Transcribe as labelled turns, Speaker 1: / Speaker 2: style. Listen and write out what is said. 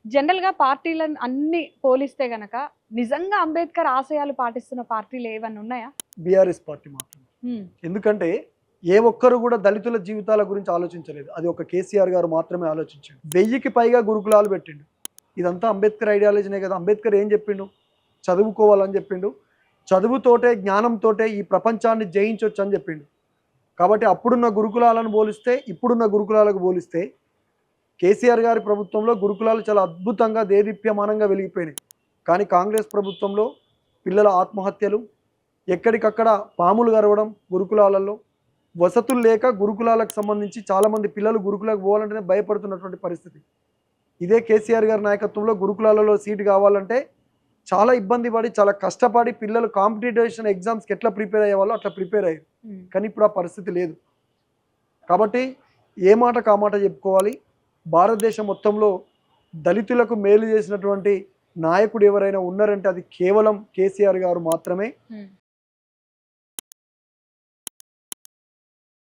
Speaker 1: జనరల్‌గా పార్టీలను అన్ని పోలిస్తే గనక నిజంగా అంబేద్కర్ ఆశయాలు పాటిస్తున్న పార్టీలు ఏవన్నా ఉన్నాయా?
Speaker 2: బీఆర్ఎస్ పార్టీ మాత్రమే.
Speaker 1: హ్మ్.
Speaker 2: ఎందుకంటే ఏ ఒక్కరు కూడా దళితుల జీవితాల గురించి ఆలోచించలేదు. అది ఒక కేసీఆర్ గారు మాత్రమే ఆలోచించాడు. 1000కి పైగా గురుకులాలు పెట్టిండు. ఇదంతా అంబేద్కర్ ఐడియాలజీనే కదా. అంబేద్కర్ ఏం చెప్పిండు? చదువుకోవాలని చెప్పిండు. చదువుతోటే జ్ఞానంతోటే ఈ ప్రపంచాన్ని జయించొచ్చు అని చెప్పిండు. కాబట్టి అప్పుడున్న గురుకులాలను పోలిస్తే ఇప్పుడున్న గురుకులాలకు పోలిస్తే కేసీఆర్ గారి ప్రభుత్వంలో గురుకులాలు చాలా అద్భుతంగా దేదీప్యమానంగా వెలిగిపోయినాయి. కానీ కాంగ్రెస్ ప్రభుత్వంలో పిల్లల ఆత్మహత్యలు, ఎక్కడికక్కడ పాములు గరవడం, గురుకులాలలో వసతులు లేక గురుకులాలకు సంబంధించి చాలామంది పిల్లలు గురుకులకు పోవాలంటేనే భయపడుతున్నటువంటి పరిస్థితి. ఇదే కేసీఆర్ గారి నాయకత్వంలో గురుకులాలలో సీటు కావాలంటే చాలా ఇబ్బంది పడి, చాలా కష్టపడి పిల్లలు కాంపిటీషన్ ఎగ్జామ్స్కి ఎట్లా ప్రిపేర్ అయ్యేవాళ్ళో అట్లా ప్రిపేర్ అయ్యారు. కానీ ఇప్పుడు ఆ పరిస్థితి లేదు. కాబట్టి ఏ మాట కామాట చెప్పుకోవాలి. భారతదేశం మొత్తంలో దళితులకు మేలు చేసినటువంటి నాయకుడు ఎవరైనా ఉన్నారంటే అది కేవలం కేసీఆర్ గారు మాత్రమే.